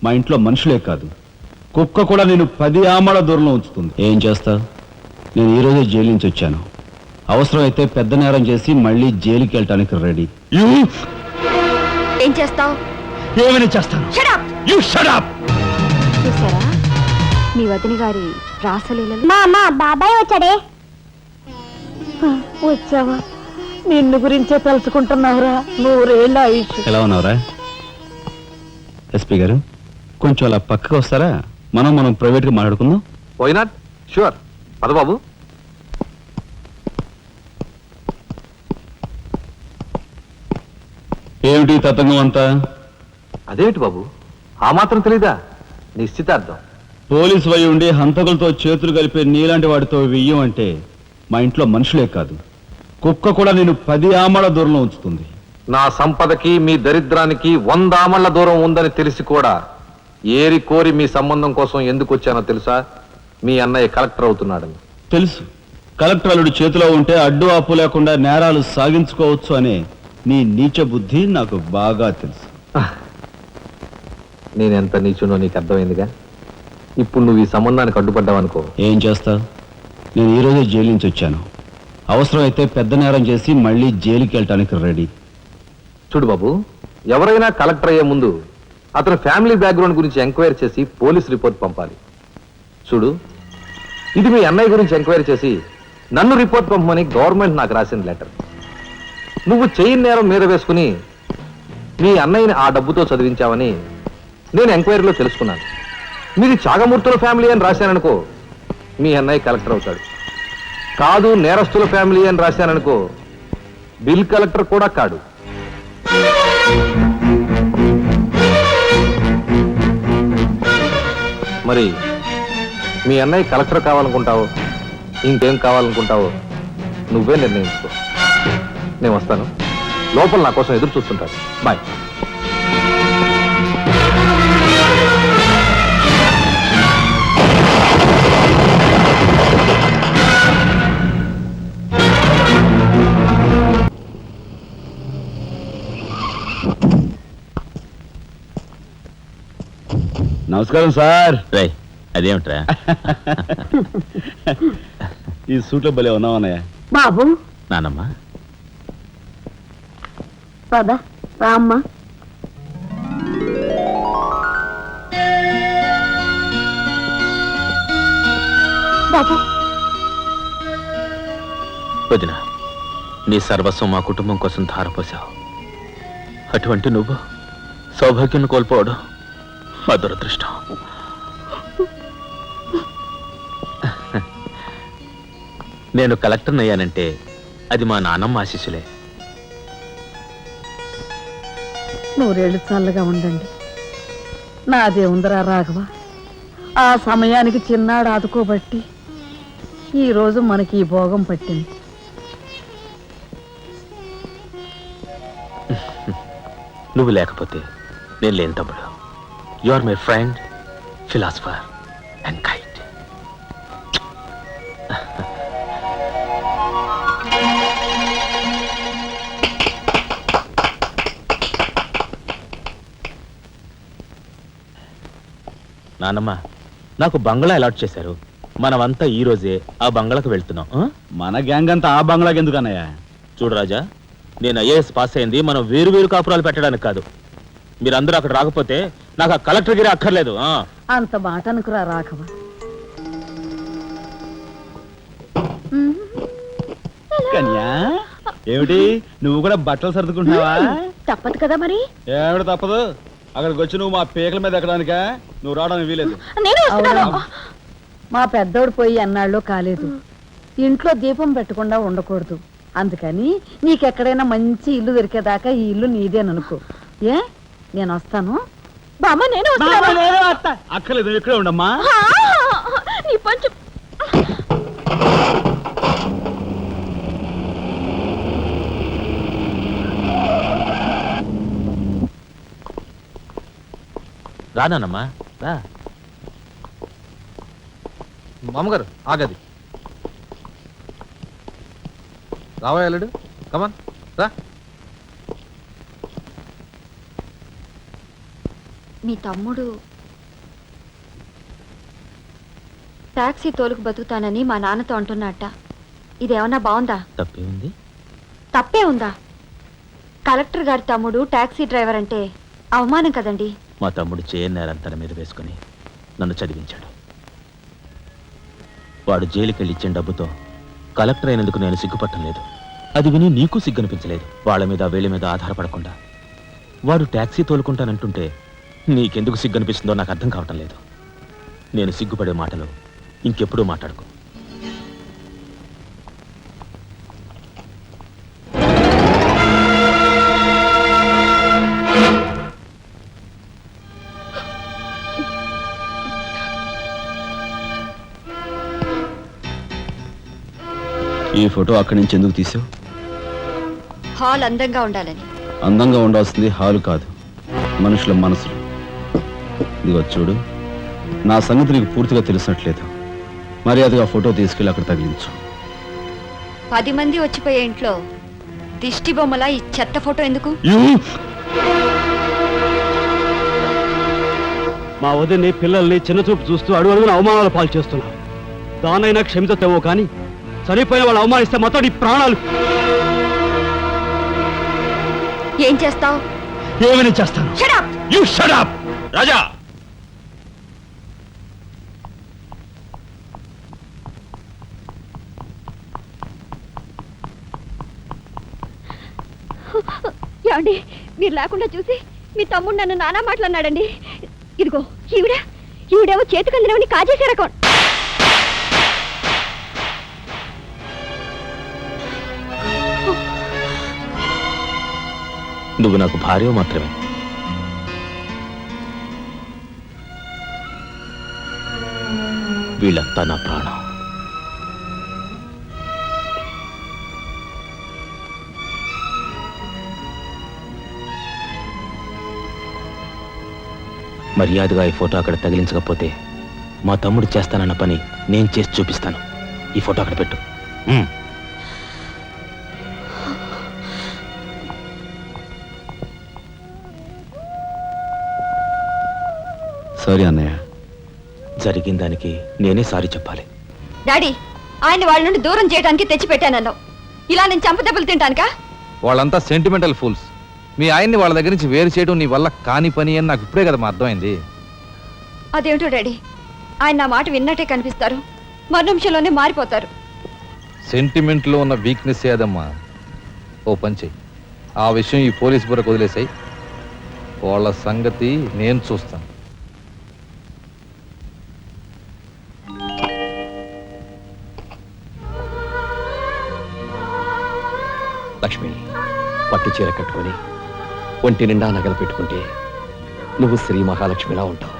మా ఇంట్లో మనుషులే కాదు, కుక్క కూడా నేను 10 ఆమల దూరంలో ఉంచుతుంది. ఏం చేస్తా? నేను ఈరోజే జైలు నుంచి వచ్చాను. అవసరమైతే పెద్ద నేరం చేసి మళ్ళీ జైలుకి వెళ్ళటానికి రెడీ. ఏం చేస్తావు? ఏమైనా చేస్తాను. చూసారా మీ వదిన గారి రాసలీలలు? మా బాబాయ్ వచ్చాడే. వచ్చావా? నిన్ను గురించే తెలుసుకుంటున్నావురా. 100 ఏళ్ళ ఆయుష్. ఎలా ఉన్నావురా? ఎస్పీ గారు కొంచెం అలా పక్కకు వస్తారా? మనం ప్రైవేట్గా మాట్లాడుకుందాం. Why not? షూర్, పద బాబు. ఏమిటి తతంగం అంతా? అదేమిటి బాబు, ఆ మాత్రం తెలీదా? నిశ్చితార్థం. పోలీసు వై ఉండి హంతకులతో చేతులు కలిపే నీలాంటి వాడితో వెయ్యం అంటే మా ఇంట్లో మనుషులే కాదు, కుక్క కూడా నేను 10 ఆమల దూరంలో ఉంచుతుంది. నా సంపదకి మీ దరిద్రానికి 100 ఆమళ్ల దూరం ఉందని తెలిసి కూడా ఏరి కోరి మీ సంబంధం కోసం ఎందుకు వచ్చానో తెలుసా? మీ అన్నయ్య కలెక్టర్ అవుతున్నాడని. తెలుసు. కలెక్టర్ అల్లుడు చేతిలో ఉంటే అడ్డు ఆపు లేకుండా నేరాలు సాగించుకోవచ్చు అనే నీ నీచ బుద్ధి నాకు బాగా తెలుసు. నేనెంత నీచునో నీకు అర్థమైందిగా. ఇప్పుడు నువ్వు ఈ సంబంధానికి అడ్డుపడ్డావనుకో. ఏం చేస్తా? నేను ఈరోజే జైలు నుంచి వచ్చాను. అవసరమైతే పెద్ద నేరం చేసి మళ్ళీ జైలుకి వెళ్ళటానికి రెడీ. చూడు బాబు, ఎవరైనా కలెక్టర్ అయ్యే ముందు అతని ఫ్యామిలీ బ్యాక్గ్రౌండ్ గురించి ఎంక్వైరీ చేసి పోలీస్ రిపోర్ట్ పంపాలి. చూడు, ఇది మీ అన్నయ్య గురించి ఎంక్వైరీ చేసి నన్ను రిపోర్ట్ పంపమని గవర్నమెంట్ నాకు రాసిన లెటర్. నువ్వు చెయ్యి నేరం మీద వేసుకుని మీ అన్నయ్యని ఆ డబ్బుతో చదివించావని నేను ఎంక్వైరీలో తెలుసుకున్నాను. మీది చాగమూర్తుల ఫ్యామిలీ అని రాశాననుకో, మీ అన్నయ్య కలెక్టర్ అవుతాడు. కాదు నేరస్తుల ఫ్యామిలీ అని రాశాననుకో, బిల్ కలెక్టర్ కూడా కాడు. మరి మీ అన్నయ్య కలెక్టర్ కావాలనుకుంటావో ఇంకేం కావాలనుకుంటావో నువ్వే నిర్ణయించుకో. నేను వస్తాను. లోపల నా కోసం ఎదురు చూస్తుంటాను. బాయ్. నమస్కారం సార్. అదేమిట్రా ఈ సూట్లో భలే ఉన్నావన్నయ్య. బాబు నానమ్మా, పద రామ్మా. బాబు వదిన, నీ సర్వస్వం మా కుటుంబం కోసం ధారపోసావు. అటువంటి నువ్వు సౌభాగ్యం కోల్పోవడం మా దురదృష్టం. నేను కలెక్టర్ అయ్యానంటే అది మా నాన్నమ్మ ఆశీస్సులే. 100 ఏళ్ళు చల్లగా ఉండండి. నాదే ఉందరా రాఘవ. ఆ సమయానికి చిన్నాడు ఆదుకోబట్టి ఈరోజు మనకి ఈ భోగం పట్టింది. నువ్వు లేకపోతే నేను లేని తమ్ముడు. You are my friend, philosopher and guide. నానమ్మ, నాకు బంగ్లా అలాట్ చేశారు. మనమంతా ఈ రోజే ఆ బంగ్లాకు వెళ్తున్నాం. మన గ్యాంగ్ అంతా ఆ బంగ్లాకి ఎందుకు అన్నయ్య? చూడు రాజా, నేను ఐఏఎస్ పాస్ అయింది మనం వేరు వేరు కాపురాలు పెట్టడానికి కాదు. మీరందరూ అక్కడ రాకపోతే నాకు ఆ కలెక్టర్ గిరి అక్కర్లేదు. అంత మాట అనుకురా రాఘవ. కన్యా, ఏమిటి నువ్వు కూడా బట్టలు సర్దుకుంటున్నావా? తప్పదు కదా మరి. ఏమిటి తప్పదు? అక్కడికి వచ్చి నువ్వు మా పేకల మీద ఎక్కడానికా? నువ్వు రావడానికి వీలేదు. మా పెద్దోడు పోయి అన్నాళ్ళు కాలేదు. ఇంట్లో దీపం పెట్టకుండా ఉండకూడదు. అందుకని నీకెక్కడైనా మంచి ఇల్లు దొరికేదాకా ఈ ఇల్లు నీదేననుకో. ఏ నేను వస్తాను. బామ్మ నేను అక్కర్లేదు, ఇక్కడే ఉండమ్మా. నీ పంచు రానమ్మా రా. మామగారు ఆగది. రావా అల్లుడు, కమాన్ రా. మీ తమ్ముడు టాక్సీ తోలుకు బతుకుతానని మా నాన్నతో అంటున్నట్ట. ఇదేమన్నా బాగుందా? తప్పే ఉంది. తప్పే ఉందా? కలెక్టర్ గారి తమ్ముడు టాక్సీ డ్రైవర్ అంటే అవమానం కదండి. మా తమ్ముడు చేయన్నారని తన మీద వేసుకుని నన్ను చదివించాడు. వాడు జైలుకెళ్ళి ఇచ్చిన డబ్బుతో కలెక్టర్ అయినందుకు నేను సిగ్గుపట్టం లేదు. అది విని నీకు సిగ్గనిపించలేదు. వాళ్ళ మీద వీళ్ళ మీద ఆధారపడకుండా వాడు టాక్సీ తోలుకుంటానంటుంటే నీకెందుకు సిగ్గనిపిస్తుందో నాకు అర్థం కావటం లేదు. నేను సిగ్గుపడే మాటలు ఇంకెప్పుడూ మాట్లాడుకో. ఈ ఫోటో అక్కడి నుంచి ఎందుకు తీసావు? హాల్ అందంగా ఉండాలని. అందంగా ఉండాల్సింది హాలు కాదు, మనుషుల మనసులు. ఇదిగో చూడు, నా సంగతి నీకు పూర్తిగా తెలిసినట్లేదు. మర్యాదగా ఫోటో తీసుకెళ్ళి అక్కడ తగిలించు. 10 మంది వచ్చిపోయే ఇంట్లో దిష్టి బొమ్మలా ఈ చెత్త ఫోటో ఎందుకు? మా వదిని పిల్లల్ని చిన్నచూపు చూస్తూ అడుగున అవమానాలు పాలు చేస్తున్నారు. దానైనా క్షమితేమో కానీ చనిపోయిన వాళ్ళు అవమానిస్తే మొత్తం నీ ప్రాణాలు. ఏం చేస్తావు? ఏమైనా చేస్తాను. You shut up! రాజా, ఏమండి, మీరు లేకుండా చూసి మీ తమ్ముడు నన్ను నానా మాట్లాడినాడండి. ఇదిగో ఈవిడేమో చేతికి అందినవని కాజేసే రకం. నువ్వు నాకు భార్య మాత్రమే. వీళ్ళంతా నా ప్రాణం. మర్యాదగా ఈ ఫోటో అక్కడ తగిలించకపోతే మా తమ్ముడు చేస్తానన్న పని నేను చేసి చూపిస్తాను. ఈ ఫోటో అక్కడ పెట్టు. సారీ అన్నయ్య. జరిగిన దానికి నేనే సారీ చెప్పాలి. డాడీ, ఆయన వాళ్ళ నుండి దూరం చేయడానికి తెచ్చిపెట్టానన్నావు. ఇలా నేను చంపదెబ్బలు తింటానుకా? వాళ్ళంతా సెంటిమెంటల్ ఫూల్స్. మీ ఆయన్ని వాళ్ళ దగ్గర నుంచి వేరు చేయడం నీ వల్ల కాని పని అని నాకు ఇప్పుడే కదా మా అర్థమైంది. అదేమిటో డాడీ, ఆయన నా మాట విన్నట్టే కనిపిస్తారు, మరు నిమిషంలోనే మారిపోతారు. సెంటిమెంట్లో ఉన్న వీక్నెస్ ఏదమ్మా. ఓ పని చెయ్యి, ఆ విషయం ఈ పోలీస్ బుర్రకు వదిలేసాయి. వాళ్ళ సంగతి నేను చూస్తాను. లక్ష్మి, పట్టు చీర కట్టుకొని ఒంటి నిండా నగలు పెట్టుకుంటే నువ్వు శ్రీ మహాలక్ష్మిలా ఉంటావు.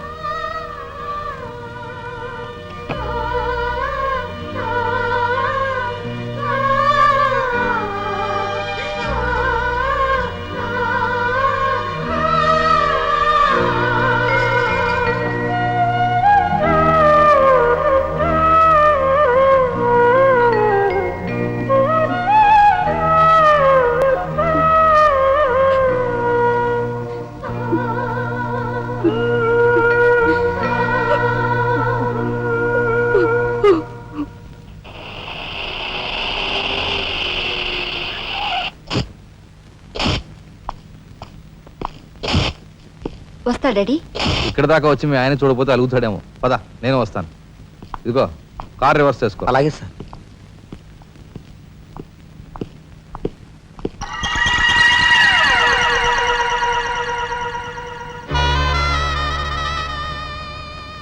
వస్తా డాడీ. ఇక్కడ దాకా వచ్చి మీ ఆయన చూడకపోతే అలుగుతాడేమో. పద, నేను వస్తాను. ఇదిగో కార్ రివర్స్ చేసుకో. అలాగే సార్.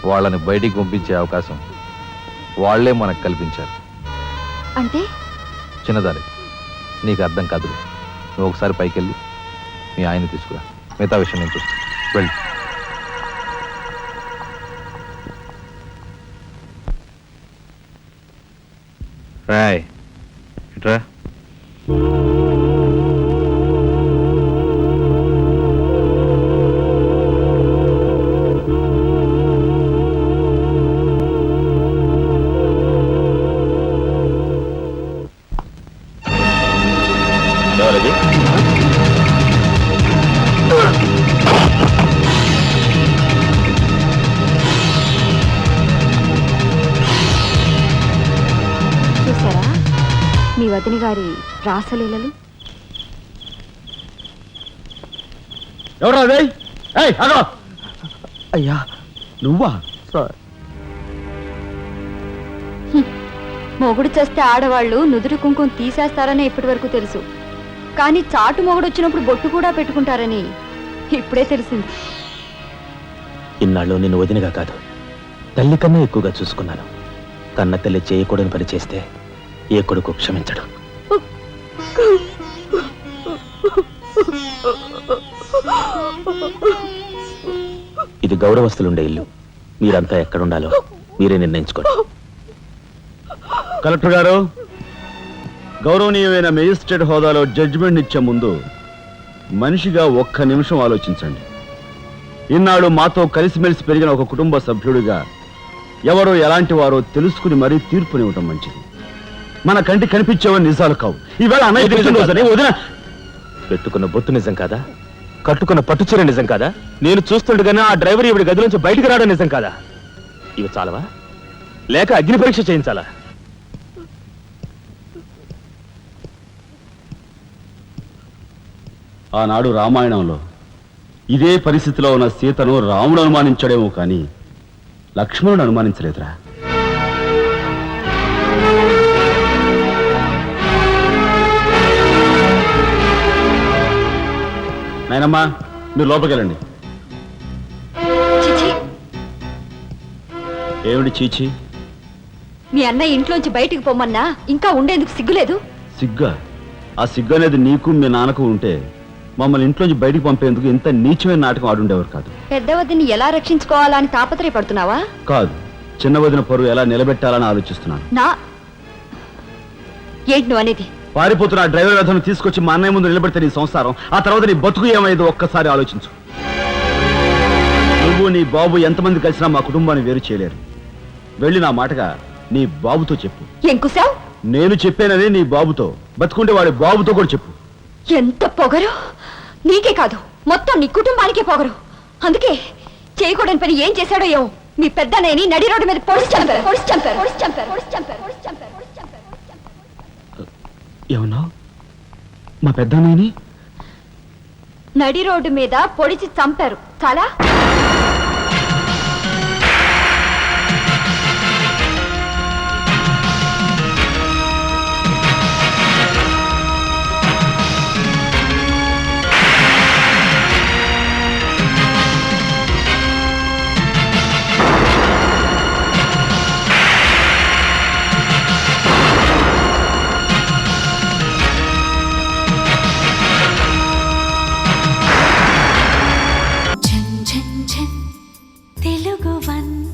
వాళ్ళని బయటికి పంపించే అవకాశం వాళ్లే మనకు కల్పించారు. అంటే చిన్నదారి, నీకు అర్థం కాదు. నువ్వు ఒకసారి పైకి వెళ్ళి మీ ఆయన తీసుకురా. మిగతా విషయం నేను చూస్తాను. వెళ్ళి రాయ్ ఇట్రా. ఎవరది? వదిన గారి రాసలీలలు? ఎవరా అదే? ఏయ్, అగో! అయ్యా నువ్వా? సార్ మొగుడు చేస్తే ఆడవాళ్ళు నుదురు కుంకుమ తీసేస్తారని ఇప్పటి వరకు తెలుసు, కానీ చాటు మొగుడు వచ్చినప్పుడు బొట్టు కూడా పెట్టుకుంటారని ఇప్పుడే తెలిసింది. ఇన్నాళ్ళు నిన్ను వదినగా కాదు, తల్లి కన్నా ఎక్కువగా చూసుకున్నాను. కన్న తల్లి చేయకూడని పని చేస్తే ఏ కొడుకు క్షమించడు. ఇది గౌరవస్తులుండే ఇల్లు. మీరంతా ఎక్కడుండాలో మీరే నిర్ణయించుకోండి. కలెక్టర్ గారు, గౌరవనీయమైన మేజిస్ట్రేట్ హోదాలో జడ్జిమెంట్ ఇచ్చే ముందు మనిషిగా ఒక్క నిమిషం ఆలోచించండి. ఇన్నాళ్ళు మాతో కలిసిమెలిసి పెరిగిన ఒక కుటుంబ సభ్యుడిగా ఎవరో ఎలాంటి వారో తెలుసుకుని మరీ తీర్పునివ్వటం మంచిది. మన కంటి కనిపించేవని నిజాలు కావు. ఈవేళ అన్నయ్య పుట్టినరోజని వదిన పెట్టుకున్న బొత్తు నిజం కాదా? కట్టుకున్న పట్టుచీర నిజం కాదా? నేను చూస్తుండగానే ఆ డ్రైవర్ ఇవిడి గది నుంచి బయటికి రావడం నిజం కాదా? ఇవి చాలవా, లేక అగ్ని పరీక్ష చేయించాలా? ఆనాడు రామాయణంలో ఇదే పరిస్థితిలో ఉన్న సీతను రాముడు అనుమానించాడేమో కానీ లక్ష్మణుడు అనుమానించలేదురా. నాయనమ్మా, మీరు లోపలికి వెళ్ళండి. చిచి, ఏమిటి చీచి? మీ అన్నయ్య ఇంట్లోంచి బయటికి పొమ్మన్నా ఇంకా ఉండేందుకు సిగ్గులేదు? సిగ్గా? ఆ సిగ్గు అనేది నీకు మీ నాన్నకు ఉంటే మమ్మల్ని ఇంట్లోంచి బయటికి పంపేందుకు ఇంత నీచమైన నాటకం ఆడుండేవారు కాదు. పెద్ద వదిని ఎలా రక్షించుకోవాలా అని తాపత్రయపడుతున్నావా? కాదు, చిన్న వదిన పరువు ఎలా నిలబెట్టాలని ఆలోచిస్తున్నాను. ఏంటి నువ్వు అనేది? పారిపోతున్న ఆ డ్రైవర్ అతను తీసుకొచ్చి మా అన్నయ్య ముందు నిలబెడితే నీ సంసారం, ఆ తర్వాత నీ బతుకు ఏమైందో ఒక్కసారి ఆలోచించు. నువ్వు నీ బాబు ఎంతమంది కలిసినా మా కుటుంబాన్ని వేరు చేయలేరు. వెళ్ళి నా మాటగా నీ బాబుతో చెప్పు. ఏం కుసావ్? నేను చెప్పానని నీ బాబుతో, బతుకుంటే వాడి బాబుతో కూడా చెప్పు. ఎంత పొగరు! నీకే కాదు, మొత్తం నీ కుటుంబానికే పొగరు. అందుకే చేయకూడని పని ఏం చేశాడో ఏమో మీ పెద్దనేని నడి రోడ్డు మీద పొడిచి చంపారు. ఏమన్నా? మా పెద్దనేని నడి రోడ్డు మీద పొడిచి చంపారు. చాలా తెలుగు వంద